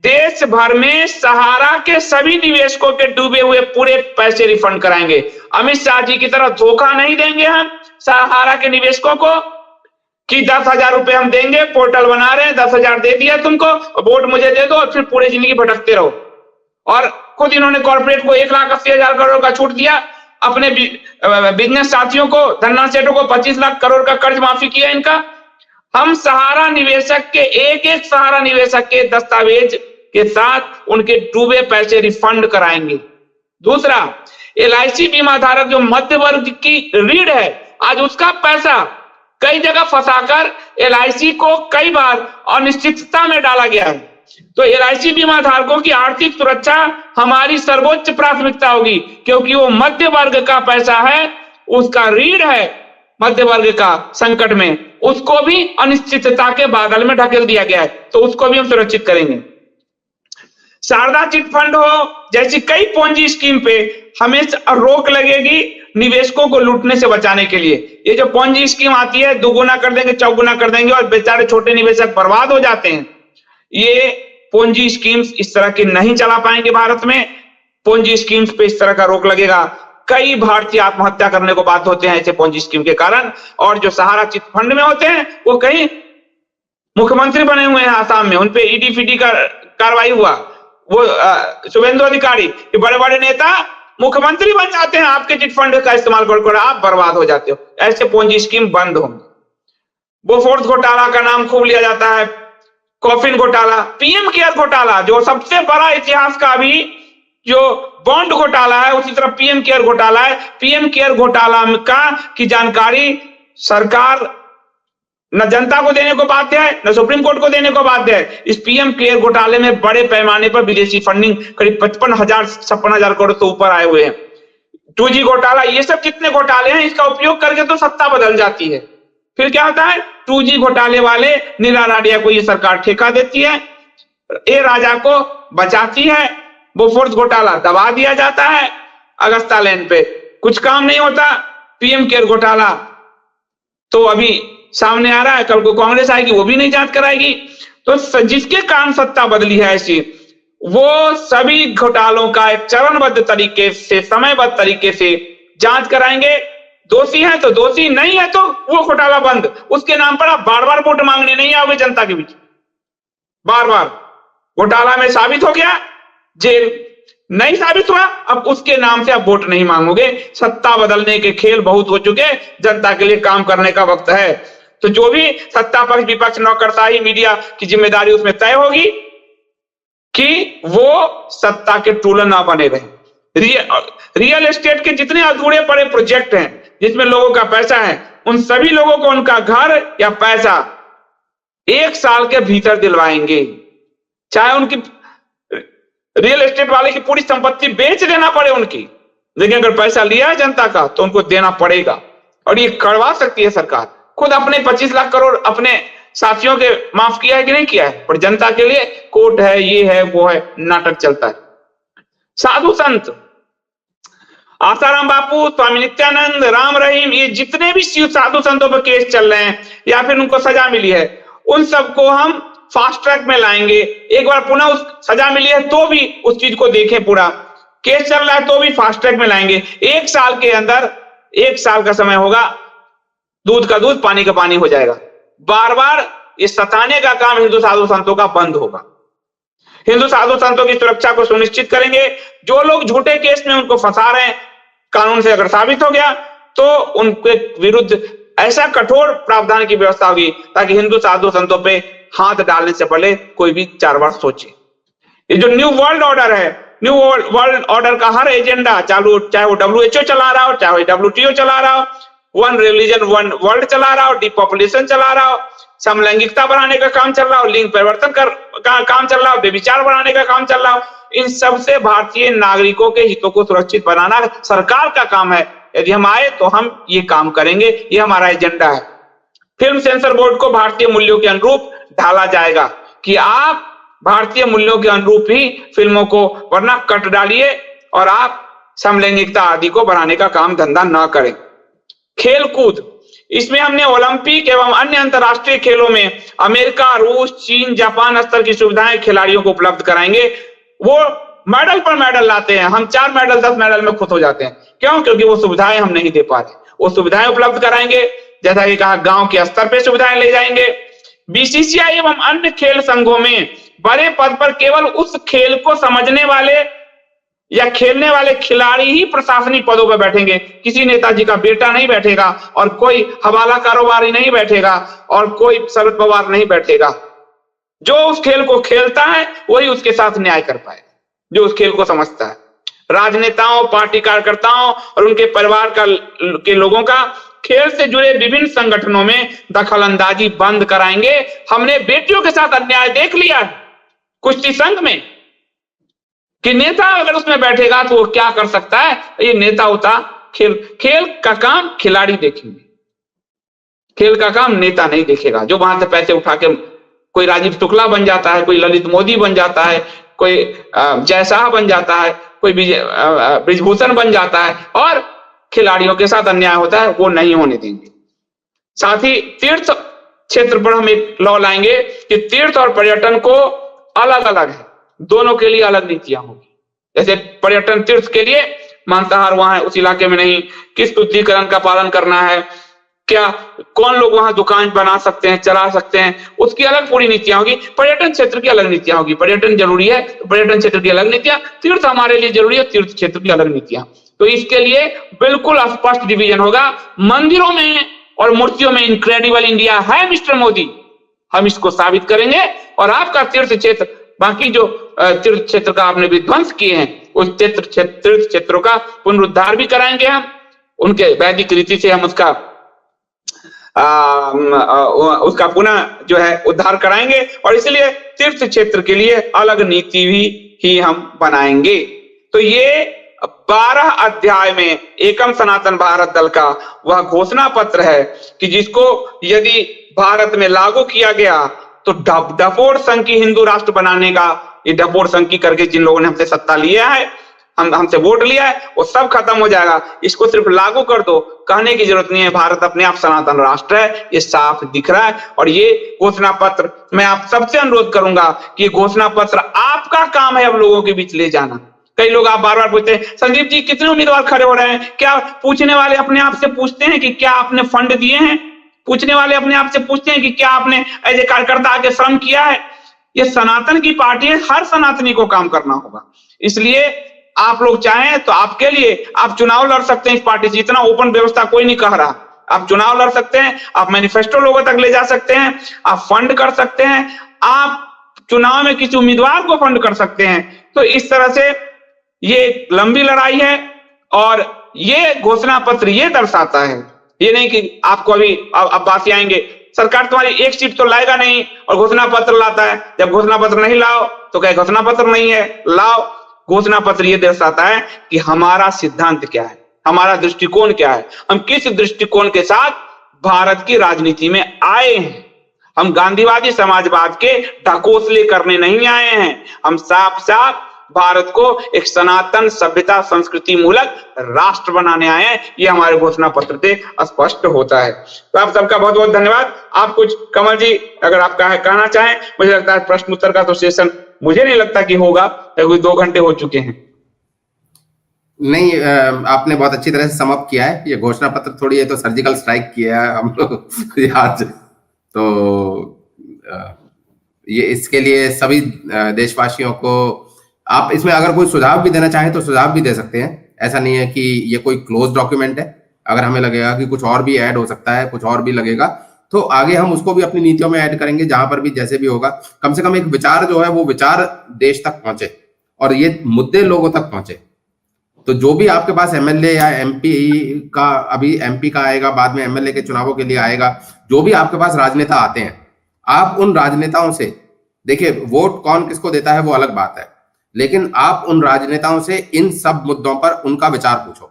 देश भर में सहारा के सभी निवेशकों के डूबे हुए पूरे पैसे रिफंड कराएंगे। अमित शाह जी की तरह धोखा नहीं देंगे हम सहारा के निवेशकों को कि 10,000 रुपए हम देंगे, पोर्टल बना रहे हैं, 10,000 दे दिया तुमको, वोट मुझे दे दो और फिर पूरी जिंदगी भटकते रहो। और खुद इन्होंने कॉर्पोरेट को 1,80,000 करोड़ का छूट दिया, अपने बिजनेस साथियों को, धन्ना सेठों को 25 लाख करोड़ का कर्ज माफी किया इनका। हम सहारा निवेशक के एक सहारा निवेशक के दस्तावेज के साथ उनके डूबे पैसे रिफंड कराएंगे। दूसरा, LIC बीमा धारक जो मध्य वर्ग की रीढ़ है, आज उसका पैसा कई जगह फंसाकर LIC को कई बार अनिश्चितता में डाला गया है। तो LIC बीमा धारकों की आर्थिक सुरक्षा हमारी सर्वोच्च प्राथमिकता होगी, क्योंकि वो मध्य वर्ग का पैसा है, उसका रीढ़ है मध्य वर्ग का संकट में, उसको भी अनिश्चितता के बादल में ढकेल दिया गया है, तो उसको भी हम सुरक्षित करेंगे। शारदा चिट फंड हो जैसी कई पोंजी स्कीम पे हमेशा रोक लगेगी निवेशकों को लूटने से बचाने के लिए। ये जो पोंजी स्कीम आती है, दुगुना कर देंगे, चौगुना कर देंगे और बेचारे छोटे निवेशक बर्बाद हो जाते हैं। ये पोंजी स्कीम्स इस तरह की नहीं चला पाएंगे भारत में। पोंजी स्कीम्स पे इस तरह का रोक लगेगा। कई भारतीय आत्महत्या करने को बाध्य होते हैं ऐसे पोंजी स्कीम के कारण। और जो सहारा चिट फंड में होते हैं वो कई मुख्यमंत्री बने हुए हैं आसाम में, उनपे ईडी का कार्रवाई हुआ। वो शुभेंदु अधिकारी के बड़े बड़े नेता मुख्यमंत्री बन जाते हैं आपके चिट फंड का इस्तेमाल कर, आप बर्बाद हो जाते हो। ऐसे पोंजी स्कीम बंद होंगे। बोफोर्स घोटाला का नाम खूब लिया जाता है, कॉफिन घोटाला, पीएम केयर घोटाला जो सबसे बड़ा इतिहास का अभी जो बॉन्ड घोटाला है, उसी तरह पीएम केयर घोटाला है। पीएम केयर घोटाला का की जानकारी सरकार न जनता को देने को बाध्य है, न सुप्रीम कोर्ट को देने को बाध्य है। इस पीएम केयर घोटाले में बड़े पैमाने पर विदेशी फंडिंग करीब 56,000 करोड़ से ऊपर आए हुए हैं। 2G घोटाला, ये सब जितने घोटाले हैं इसका उपयोग करके तो सत्ता बदल जाती है। फिर क्या होता है, 2G घोटाले वाले नीला राडिया को ये सरकार ठेका देती है, ए राजा को बचाती है। बोफोर्स घोटाला दबा दिया जाता है, अगस्ता लैंड पे कुछ काम नहीं होता। पीएम केयर घोटाला तो अभी सामने आ रहा है, कल को कांग्रेस आएगी वो भी नहीं जांच कराएगी। तो जिसके कारण सत्ता बदली है ऐसी, वो सभी घोटालों का एक चरणबद्ध तरीके से, समयबद्ध तरीके से जांच कराएंगे। दोषी है तो दोषी, नहीं है तो वो घोटाला बंद। उसके नाम पर आप बार बार वोट मांगने नहीं आओगे जनता के बीच। बार बार घोटाला में साबित हो गया, जेल, नहीं साबित हुआ, अब उसके नाम से आप वोट नहीं मांगोगे। सत्ता बदलने के खेल बहुत हो चुके, जनता के लिए काम करने का वक्त है। तो जो भी सत्ता पक्ष विपक्ष नौकरशाही मीडिया की जिम्मेदारी उसमें तय होगी कि वो सत्ता के टूल ना बने रहे। रियल एस्टेट के जितने अधूरे पड़े प्रोजेक्ट हैं जिसमें लोगों का पैसा है, उन सभी लोगों को उनका घर या पैसा 1 साल के भीतर दिलवाएंगे। चाहे उनकी रियल एस्टेट वाले की पूरी संपत्ति बेच देना पड़े उनकी, लेकिन अगर पैसा लिया है जनता का तो उनको देना पड़ेगा। और ये करवा सकती है सरकार। खुद अपने 25 लाख करोड़ अपने साथियों के माफ किया है कि नहीं किया है, पर जनता के लिए कोर्ट है, ये है, वो है, नाटक चलता है। साधु संत, आसाराम बापू, स्वामी नित्यानंद, राम रहीम, ये जितने भी साधु संतों पर केस चल रहे हैं या फिर उनको सजा मिली है, उन सबको हम फास्ट ट्रैक में लाएंगे। एक बार पुनः उस सजा मिली है तो भी उस चीज को देखें, पूरा केस चल रहा है तो भी फास्ट ट्रैक में लाएंगे। 1 साल के अंदर, 1 साल का समय होगा, दूध का दूध पानी का पानी हो जाएगा। बार बार ये सताने का काम हिंदू साधु संतों का बंद होगा। हिंदू साधु संतों की सुरक्षा को सुनिश्चित करेंगे। जो लोग झूठे केस में उनको फंसा रहे हैं, कानून से अगर साबित हो गया तो उनके विरुद्ध ऐसा कठोर प्रावधान की व्यवस्था होगी ताकि हिंदू साधु संतों पे हाथ डालने से पहले कोई भी 4 बार सोचे। ये जो न्यू वर्ल्ड ऑर्डर है, न्यू वर्ल्ड ऑर्डर का हर एजेंडा चालू, चाहे वो WHO चला रहा हो, चाहे WTO चला रहा हो, 1 रिलीजन 1 वर्ल्ड चला रहा हो, डिपॉपुलेशन चला रहा हो, समलैंगिकता बढ़ाने का काम चल रहा हो, लिंग परिवर्तन का काम चल रहा हो, बेविचार बढ़ाने का काम चल रहा हो, इन सबसे भारतीय नागरिकों के हितों को सुरक्षित बनाना सरकार का काम है। यदि हम आए तो हम ये काम करेंगे, ये हमारा एजेंडा है। फिल्म सेंसर बोर्ड को भारतीय मूल्यों के अनुरूप ढाला जाएगा कि आप भारतीय मूल्यों के अनुरूप ही फिल्मों को, वरना कट डालिए और आप समलैंगिकता आदि को बढ़ाने का काम धंधा ना करें। खेल कूद, इसमें हमने ओलंपिक एवं अन्य अंतर्राष्ट्रीय खेलों में अमेरिका, रूस, चीन, जापान स्तर की सुविधाएं खिलाड़ियों को उपलब्ध कराएंगे। वो मेडल पर मेडल लाते हैं, हम 4 मेडल 10 मेडल में खुश हो जाते हैं। क्यों? क्योंकि वो सुविधाएं हम नहीं दे पा रहे। वो सुविधाएं उपलब्ध कराएंगे, जैसा कि कहा गांव के स्तर पे सुविधाएं ले जाएंगे। बीसीसीआई एवं अन्य खेल संघों में बड़े पद पर केवल उस खेल को समझने वाले या खेलने वाले खिलाड़ी ही प्रशासनिक पदों पर बैठेंगे। किसी नेताजी का बेटा नहीं बैठेगा और कोई हवाला कारोबारी नहीं बैठेगा और कोई शरद पवार नहीं बैठेगा। जो उस खेल को खेलता है वही उसके साथ न्याय कर पाएगा, जो उस खेल को समझता है। राजनेताओं, पार्टी कार्यकर्ताओं और उनके परिवार के लोगों का खेल से जुड़े विभिन्न संगठनों में दखलंदाजी बंद कराएंगे। हमने बेटियों के साथ अन्याय देख लिया है कुश्ती संघ में कि नेता अगर उसमें बैठेगा तो वो क्या कर सकता है। ये नेता होता खेल का काम खिलाड़ी देखेंगे, खेल का काम नेता नहीं देखेगा। जो वहां से पैसे उठा के कोई राजीव शुक्ला बन जाता है, कोई ललित मोदी बन जाता है, कोई जय शाह बन जाता है, कोई ब्रिजभूषण बन जाता है और खिलाड़ियों के साथ अन्याय होता है, वो नहीं होने देंगे। साथ ही तीर्थ क्षेत्र पर हम एक लॉ लाएंगे कि तीर्थ और पर्यटन को अलग अलग है, दोनों के लिए अलग नीतियां होगी। जैसे पर्यटन तीर्थ के लिए मांसाहार वहां उस इलाके में नहीं, किस शुद्धिकरण का पालन करना है, क्या कौन लोग वहां दुकान बना सकते हैं, चला सकते हैं, उसकी अलग पूरी नीतियां होगी। पर्यटन क्षेत्र की अलग नीतियां होगी। पर्यटन जरूरी है तो पर्यटन क्षेत्र की अलग नीतियां, तीर्थ हमारे लिए जरूरी है, तीर्थ क्षेत्र की अलग नीतियां। तो इसके लिए बिल्कुल स्पष्ट डिवीजन होगा। मंदिरों में और मूर्तियों में इनक्रेडिबल इंडिया है मिस्टर मोदी, हम इसको साबित करेंगे और आपका तीर्थ क्षेत्र, बाकी जो तीर्थ क्षेत्र का आपने विध्वंस किए हैं उस तीर्थ क्षेत्रों का पुनरुद्धार भी कराएंगे। हम उनके वैदिक रीति से हम उसका पुनः जो है उद्धार कराएंगे और इसलिए तीर्थ क्षेत्र के लिए अलग नीति भी ही हम बनाएंगे। तो ये 12 अध्याय में एकम सनातन भारत दल का वह घोषणा पत्र है कि जिसको यदि भारत में लागू किया गया तो डपोर संघ की हिंदू राष्ट्र बनाने का, ये डपोर संघ की करके जिन लोगों ने हमसे सत्ता लिया है, हमसे वोट लिया है, वो सब खत्म हो जाएगा। इसको सिर्फ लागू कर दो, कहने की जरूरत नहीं है। भारत अपने आप सनातन राष्ट्र है, ये साफ दिख रहा है। और ये घोषणा पत्र मैं आप सबसे अनुरोध करूंगा कि ये घोषणा पत्र आपका काम है अब लोगों के बीच ले जाना। कई लोग आप बार बार पूछते हैं संदीप जी कितने उम्मीदवार खड़े हो रहे हैं, क्या पूछने वाले अपने आप से पूछते हैं कि क्या आपने फंड दिए हैं? पूछने वाले अपने आप से पूछते हैं कि क्या आपने एज ए कार्यकर्ता आके श्रम किया है? ये सनातन की पार्टी है, हर सनातनी को काम करना होगा। इसलिए आप लोग चाहें तो आपके लिए आप चुनाव लड़ सकते हैं इस पार्टी से, इतना ओपन व्यवस्था कोई नहीं कह रहा। आप चुनाव लड़ सकते हैं, आप मैनिफेस्टो लोगों तक ले जा सकते हैं, आप फंड कर सकते हैं, आप चुनाव में किसी उम्मीदवार को फंड कर सकते हैं। तो इस तरह से ये लंबी लड़ाई है और ये घोषणा पत्र ये दर्शाता है, ये नहीं कि आपको अभी अब्बासी आएंगे सरकार तुम्हारी एक सीट तो लाएगा नहीं और घोषणा पत्र लाता है। जब घोषणा पत्र नहीं लाओ तो कहे घोषणा पत्र नहीं है, लाओ। घोषणा पत्र ये दर्शाता है कि हमारा सिद्धांत क्या है, हमारा दृष्टिकोण क्या है, हम किस दृष्टिकोण के साथ भारत की राजनीति में आए हैं। हम गांधीवादी समाजवाद के ढकोसले करने नहीं आए हैं, हम साफ साफ भारत को एक सनातन सभ्यता संस्कृति मूलक राष्ट्र बनाने आए हैं। ये हमारे घोषणा पत्र से स्पष्ट होता है। तो आप सबका बहुत बहुत धन्यवाद। आप कुछ कमल जी अगर आप कहना चाहें, मुझे लगता है प्रश्न उत्तर का तो सेशन मुझे नहीं लगता कि होगा, क्योंकि 2 घंटे हो चुके हैं। नहीं, आपने बहुत अच्छी तरह से समअप किया है। ये घोषणा पत्र थोड़ी है तो सर्जिकल स्ट्राइक किया है हम लोग आज, तो ये इसके लिए सभी देशवासियों को आप इसमें अगर कोई सुझाव भी देना चाहें तो सुझाव भी दे सकते हैं। ऐसा नहीं है कि ये कोई क्लोज डॉक्यूमेंट है। अगर हमें लगेगा कि कुछ और भी ऐड हो सकता है, कुछ और भी लगेगा, तो आगे हम उसको भी अपनी नीतियों में ऐड करेंगे, जहां पर भी जैसे भी होगा। कम से कम एक विचार जो है वो विचार देश तक पहुंचे और ये मुद्दे लोगों तक पहुंचे। तो जो भी आपके पास एमएलए या एमपी का, अभी एमपी का आएगा, बाद में एमएलए के चुनावों के लिए आएगा, जो भी आपके पास राजनेता आते हैं, आप उन राजनेताओं से, देखिए वोट कौन किसको देता है वो अलग बात है, लेकिन आप उन राजनेताओं से इन सब मुद्दों पर उनका विचार पूछो।